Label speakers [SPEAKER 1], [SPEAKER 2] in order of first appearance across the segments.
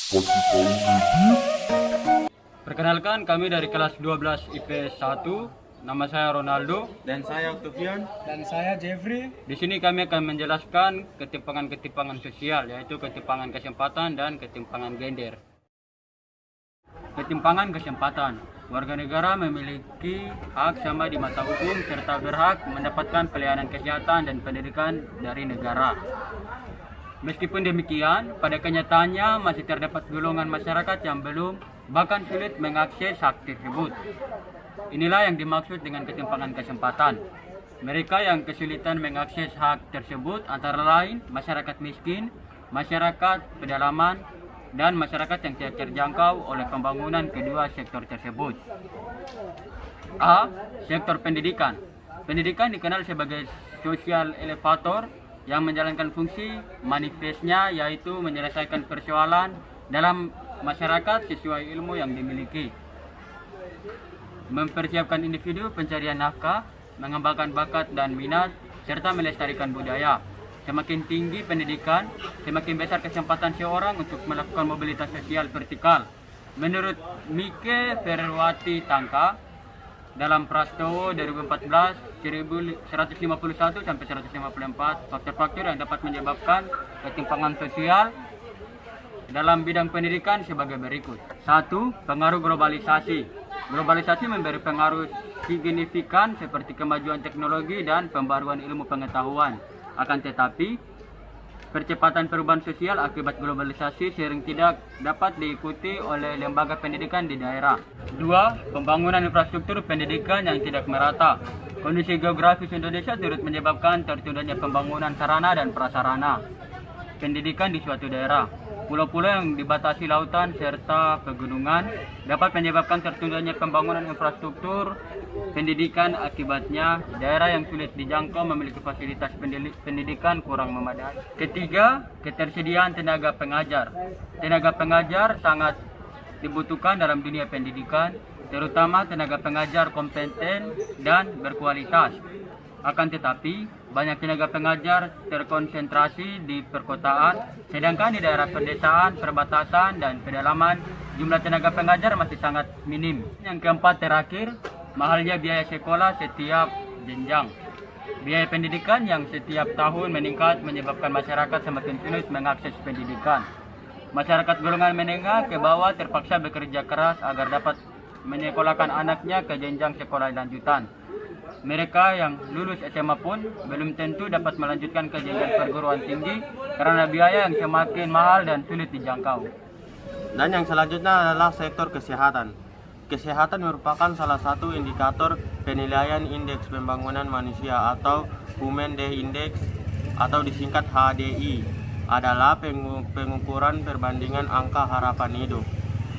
[SPEAKER 1] Kasih tahu medis.
[SPEAKER 2] Perkenalkan, kami dari kelas 12 IPS 1. Nama saya Ronaldo.
[SPEAKER 3] Dan saya Octavian.
[SPEAKER 4] Dan saya Jeffrey.
[SPEAKER 2] Di sini kami akan menjelaskan ketimpangan-ketimpangan sosial, yaitu ketimpangan kesempatan dan ketimpangan gender. Ketimpangan kesempatan. Warga negara memiliki hak sama di mata hukum serta berhak mendapatkan pelayanan kesehatan dan pendidikan dari negara. Meskipun demikian, pada kenyataannya masih terdapat golongan masyarakat yang belum bahkan sulit mengakses hak tersebut. Inilah yang dimaksud dengan ketimpangan kesempatan. Mereka yang kesulitan mengakses hak tersebut antara lain masyarakat miskin, masyarakat pedalaman, dan masyarakat yang tidak terjangkau oleh pembangunan kedua sektor tersebut. A. Sektor pendidikan. Pendidikan dikenal sebagai social elevator yang menjalankan fungsi manifestnya, yaitu menyelesaikan persoalan dalam masyarakat sesuai ilmu yang dimiliki, mempersiapkan individu pencarian nafkah, mengembangkan bakat dan minat, serta melestarikan budaya. Semakin tinggi pendidikan, semakin besar kesempatan seorang untuk melakukan mobilitas sosial vertikal. Menurut Mike Ferwati Tangka, dalam Prastowo 2014, 1151 sampai 154 faktor-faktor yang dapat menyebabkan ketimpangan sosial dalam bidang pendidikan sebagai berikut. 1. Pengaruh globalisasi. Globalisasi memberi pengaruh signifikan seperti kemajuan teknologi dan pembaruan ilmu pengetahuan. Akan tetapi, percepatan perubahan sosial akibat globalisasi sering tidak dapat diikuti oleh lembaga pendidikan di daerah. 2. Pembangunan infrastruktur pendidikan yang tidak merata. Kondisi geografis Indonesia turut menyebabkan tertundanya pembangunan sarana dan prasarana pendidikan di suatu daerah. Pulau-pulau yang dibatasi lautan serta pegunungan dapat menyebabkan tertundanya pembangunan infrastruktur pendidikan. Akibatnya, daerah yang sulit dijangkau memiliki fasilitas pendidikan kurang memadai. Ketiga, ketersediaan tenaga pengajar. Tenaga pengajar sangat dibutuhkan dalam dunia pendidikan, terutama tenaga pengajar kompeten dan berkualitas. Akan tetapi, banyak tenaga pengajar terkonsentrasi di perkotaan, sedangkan di daerah pedesaan, perbatasan, dan pedalaman, jumlah tenaga pengajar masih sangat minim. Yang keempat terakhir, mahalnya biaya sekolah setiap jenjang. Biaya pendidikan yang setiap tahun meningkat menyebabkan masyarakat semakin sulit mengakses pendidikan. Masyarakat golongan menengah ke bawah terpaksa bekerja keras agar dapat menyekolahkan anaknya ke jenjang sekolah lanjutan. Mereka yang lulus SMA pun belum tentu dapat melanjutkan ke jenjang perguruan tinggi karena biaya yang semakin mahal dan sulit dijangkau.
[SPEAKER 3] Dan yang selanjutnya adalah sektor kesehatan. Kesehatan merupakan salah satu indikator penilaian indeks pembangunan manusia atau Human Day Index atau disingkat HDI, adalah pengukuran perbandingan angka harapan hidup,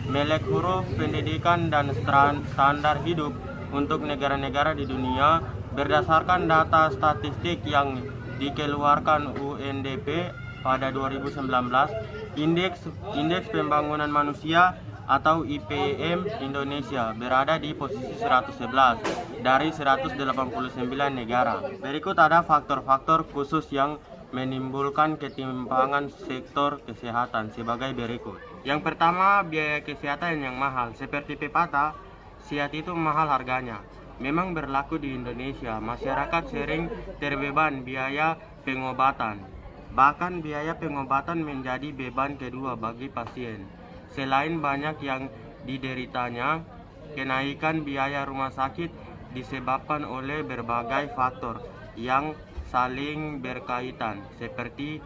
[SPEAKER 3] melek huruf pendidikan dan standar hidup untuk negara-negara di dunia. Berdasarkan data statistik yang dikeluarkan UNDP pada 2019, indeks pembangunan manusia atau IPM Indonesia berada di posisi 111 dari 189 negara. Berikut ada faktor-faktor khusus yang menimbulkan ketimpangan sektor kesehatan sebagai berikut. Yang pertama, biaya kesehatan yang mahal. Seperti pepatah, siat itu mahal harganya. Memang berlaku di Indonesia, masyarakat sering terbeban biaya pengobatan. Bahkan biaya pengobatan menjadi beban kedua bagi pasien. Selain banyak yang dideritanya, kenaikan biaya rumah sakit disebabkan oleh berbagai faktor yang saling berkaitan, seperti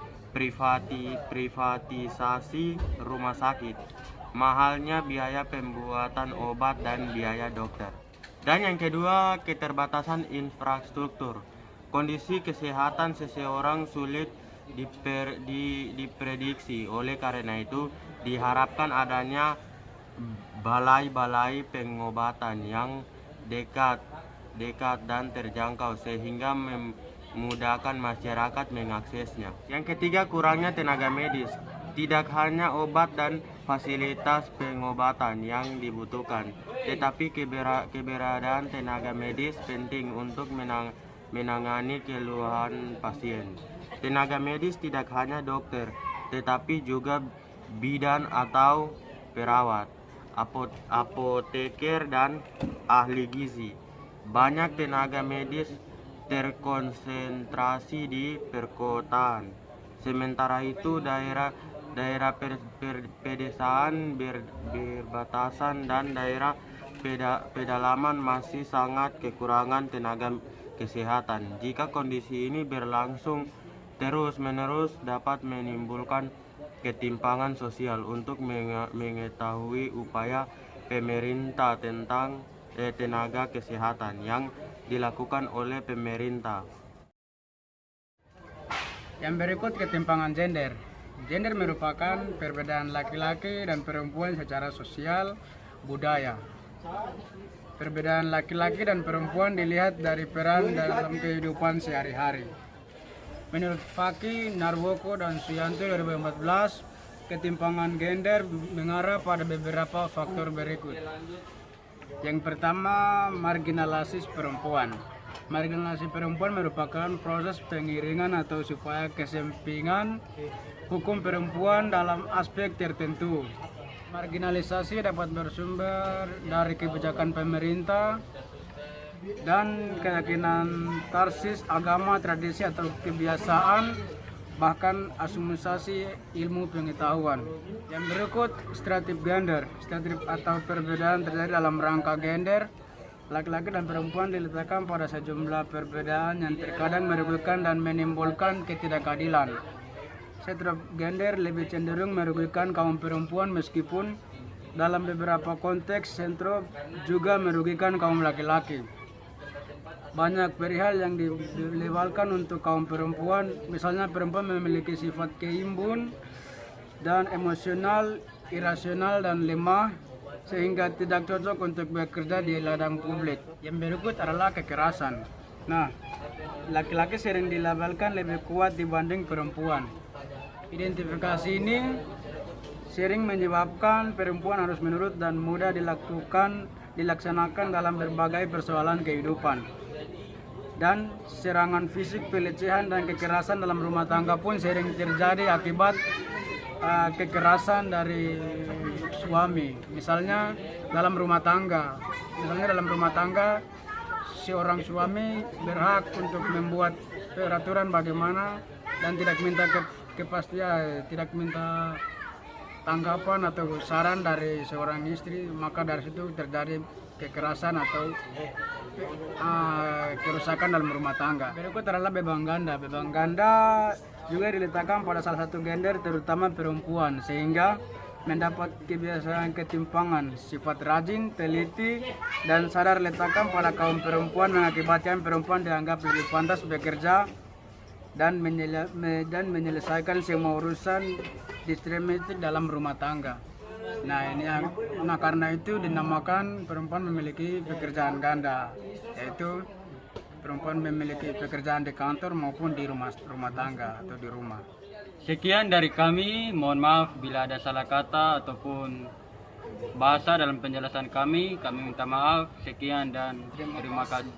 [SPEAKER 3] privatisasi rumah sakit, mahalnya biaya pembuatan obat dan biaya dokter. Dan yang kedua, keterbatasan infrastruktur. Kondisi kesehatan seseorang sulit diprediksi. Oleh karena itu, diharapkan adanya balai-balai pengobatan yang dekat dan terjangkau sehingga memudahkan masyarakat mengaksesnya. Yang ketiga, kurangnya tenaga medis. Tidak hanya obat dan fasilitas pengobatan yang dibutuhkan, tetapi keberadaan tenaga medis penting untuk menangani keluhan pasien. Tenaga medis tidak hanya dokter, tetapi juga bidan atau perawat, apoteker, dan ahli gizi. Banyak tenaga medis terkonsentrasi di perkotaan. Sementara itu daerah pedesaan, berbatasan, dan daerah pedalaman masih sangat kekurangan tenaga kesehatan. Jika kondisi ini berlangsung terus-menerus dapat menimbulkan ketimpangan sosial. Untuk mengetahui upaya pemerintah tentang tenaga kesehatan yang dilakukan oleh pemerintah.
[SPEAKER 1] Yang berikut ketimpangan gender. Gender merupakan perbedaan laki-laki dan perempuan secara sosial, budaya. Perbedaan laki-laki dan perempuan dilihat dari peran dalam kehidupan sehari-hari. Menurut Fakih, Narwoko, dan Suyanto 2014, ketimpangan gender mengarah pada beberapa faktor berikut. Yang pertama, marginalisasi perempuan. Marginalisasi perempuan merupakan proses pengiringan atau supaya kesempingan hukum perempuan dalam aspek tertentu. Marginalisasi dapat bersumber dari kebijakan pemerintah dan keyakinan tarsis, agama, tradisi, atau kebiasaan, bahkan asumsi ilmu pengetahuan. Yang berikut, stereotip gender. Stereotip atau perbedaan terjadi dalam rangka gender. Laki-laki dan perempuan diletakkan pada sejumlah perbedaan yang terkadang merugikan dan menimbulkan ketidakadilan. Stereotip gender lebih cenderung merugikan kaum perempuan meskipun dalam beberapa konteks stereotip juga merugikan kaum laki-laki. Banyak perihal yang dilewatkan untuk kaum perempuan, misalnya perempuan memiliki sifat keimbun dan emosional, irasional, dan lemah sehingga tidak cocok untuk bekerja di ladang publik. Yang berikut adalah kekerasan. Nah, laki-laki sering dilabelkan lebih kuat dibanding perempuan. Identifikasi ini sering menyebabkan perempuan harus menurut dan mudah dilaksanakan dalam berbagai persoalan kehidupan. Dan serangan fisik, pelecehan, dan kekerasan dalam rumah tangga pun sering terjadi akibat kekerasan dari suami. Misalnya dalam rumah tangga, seorang suami berhak untuk membuat peraturan bagaimana dan tidak minta kepastian, tidak minta tanggapan atau saran dari seorang istri, maka dari situ terjadi kekerasan atau kerusakan dalam rumah tangga. Berikut adalah beban ganda. Beban ganda juga diletakkan pada salah satu gender, terutama perempuan, sehingga mendapat kebiasaan ketimpangan. Sifat rajin, teliti, dan sadar letakkan pada kaum perempuan mengakibatkan perempuan dianggap lebih pantas bekerja dan menyelesaikan semua urusan distributif dalam rumah tangga. Nah, karena itu dinamakan perempuan memiliki pekerjaan ganda, yaitu perempuan memiliki pekerjaan di kantor maupun di rumah tangga atau di rumah.
[SPEAKER 2] Sekian dari kami, mohon maaf bila ada salah kata ataupun bahasa dalam penjelasan kami minta maaf. Sekian dan terima kasih.